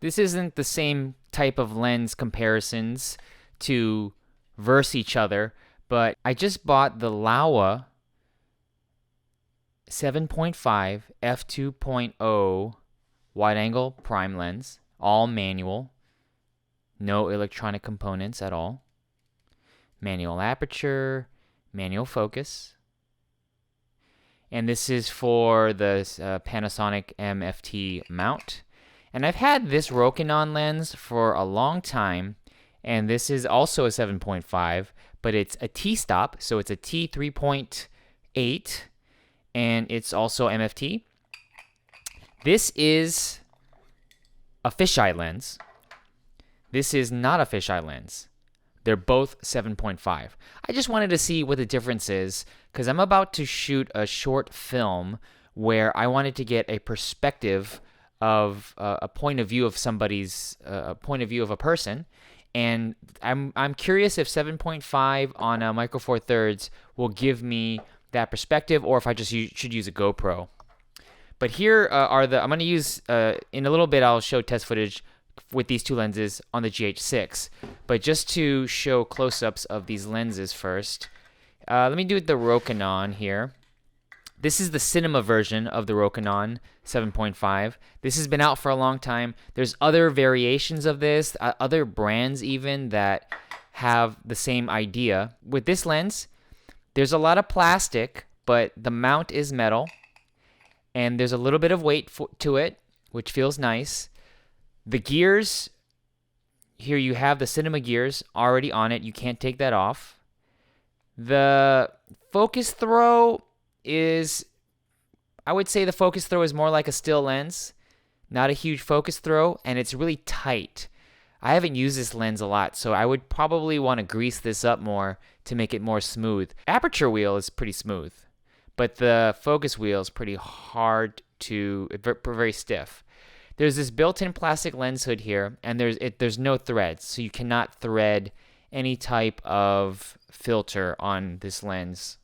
this isn't the same type of lens comparisons to verse each other, but I just bought the Laowa 7.5 f2.0 wide-angle prime lens, all manual, no electronic components at all. Manual aperture, manual focus. And this is for the Panasonic MFT mount. And I've had this Rokinon lens for a long time, and this is also a 7.5, but it's a T-stop, so it's a T3.8, and it's also MFT. This is a fisheye lens. This is not a fisheye lens. They're both 7.5. I just wanted to see what the difference is because I'm about to shoot a short film where I wanted to get a perspective of a point of view of somebody's a point of view of a person, and I'm curious if 7.5 on a Micro Four Thirds will give me that perspective, or if I just should use a GoPro. But here I'm going to use in a little bit. I'll show test footage with these two lenses on the GH6, but just to show close-ups of these lenses first, let me do the Rokinon here. This is the cinema version of the Rokinon 7.5. This has been out for a long time. There's other variations of this, other brands even that have the same idea. With this lens, there's a lot of plastic, but the mount is metal, and there's a little bit of weight to it, which feels nice. The gears, here you have the cinema gears already on it. You can't take that off. The focus throw is, I would say the focus throw is more like a still lens, not a huge focus throw, and it's really tight. I haven't used this lens a lot, so I would probably want to grease this up more to make it more smooth. Aperture wheel is pretty smooth, but the focus wheel is pretty hard to, very stiff. There's this built-in plastic lens hood here, and there's no threads, so you cannot thread any type of filter on this lens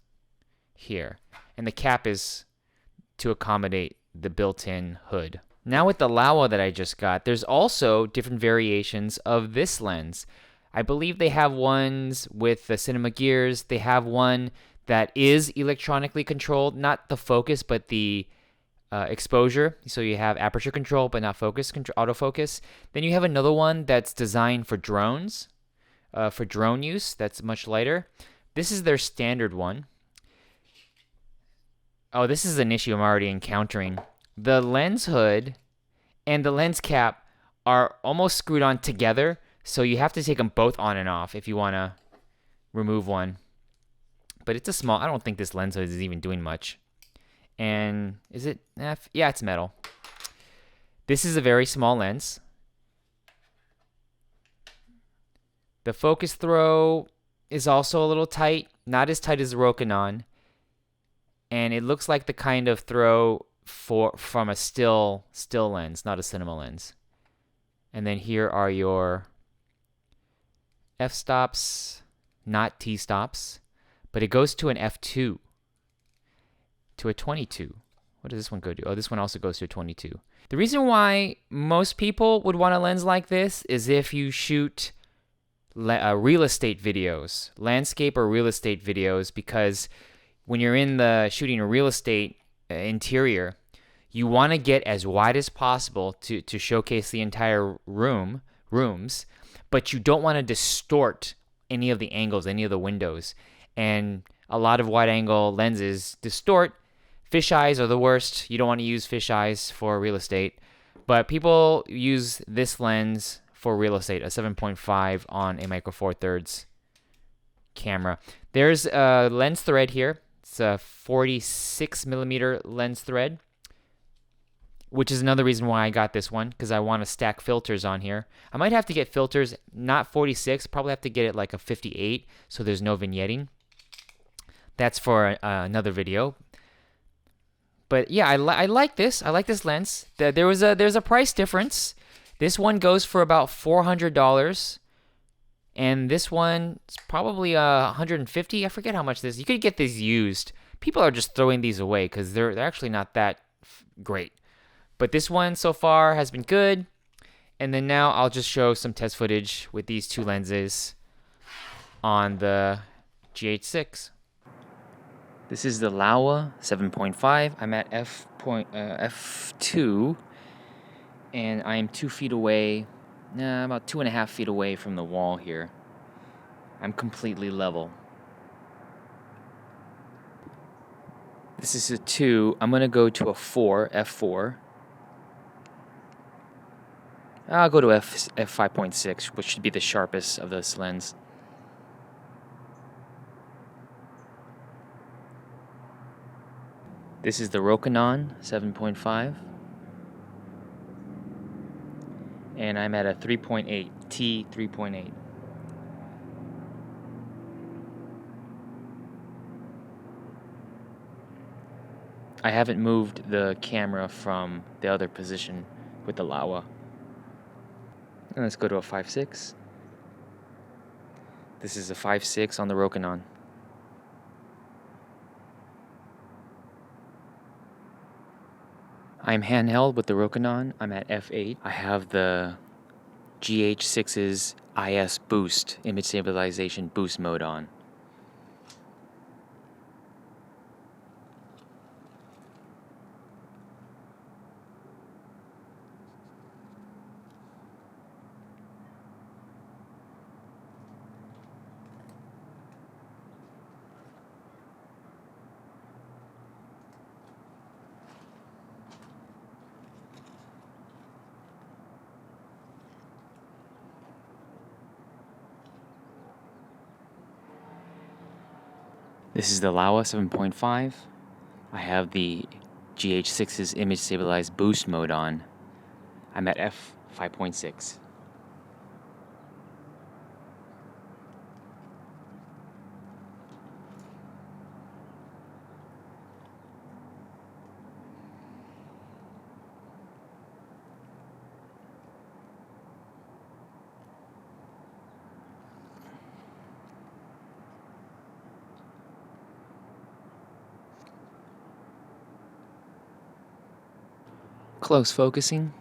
here. And the cap is to accommodate the built-in hood. Now with the Laowa that I just got, there's also different variations of this lens. I believe they have ones with the cinema gears. They have one that is electronically controlled, not the focus, but the exposure. So you have aperture control, but not focus autofocus. Then you have another one that's designed for drones, for drone use. That's much lighter. This is their standard one. Oh, this is an issue I'm already encountering. The lens hood and the lens cap are almost screwed on together, so you have to take them both on and off if you want to remove one. But it's a small, I don't think this lens hood is even doing much. And is it? Yeah, it's metal. This is a very small lens. The focus throw is also a little tight, not as tight as the Rokinon. And it looks like the kind of throw from a still lens, not a cinema lens. And then here are your f-stops, not t-stops, but it goes to an f2. To a 22. What does this one go to? Oh, this one also goes to a 22. The reason why most people would want a lens like this is if you shoot real estate videos, landscape or real estate videos, because when you're in the shooting a real estate interior, you want to get as wide as possible to showcase the entire rooms, but you don't want to distort any of the angles, any of the windows. And a lot of wide-angle lenses distort. Fisheyes are the worst. You don't want to use fisheyes for real estate. But people use this lens for real estate, a 7.5 on a Micro Four Thirds camera. There's a lens thread here. It's a 46mm lens thread, which is another reason why I got this one, because I want to stack filters on here. I might have to get filters, not 46, probably have to get it like a 58, so there's no vignetting. That's for another video. But yeah, I like this. I like this lens. There's a price difference. This one goes for about $400, and this one is probably $150. I forget how much this. You could get these used. People are just throwing these away because they're actually not that great. But this one so far has been good, And then now I'll just show some test footage with these two lenses on the GH6. This is the Laowa 7.5. I'm at f2, and I am 2 feet away, about 2.5 feet away from the wall here. I'm completely level. This is a 2. I'm going to go to a 4, f4. I'll go to f5.6, which should be the sharpest of this lens. This is the Rokinon 7.5. And I'm at a 3.8, T 3.8. I haven't moved the camera from the other position with the Laowa. And let's go to a 5.6. This is a 5.6 on the Rokinon. I'm handheld with the Rokinon. I'm at f8. I have the GH6's IS boost, image stabilization boost mode on. This is the Laowa 7.5. I have the GH6's image stabilized boost mode on. I'm at f5.6. Close focusing.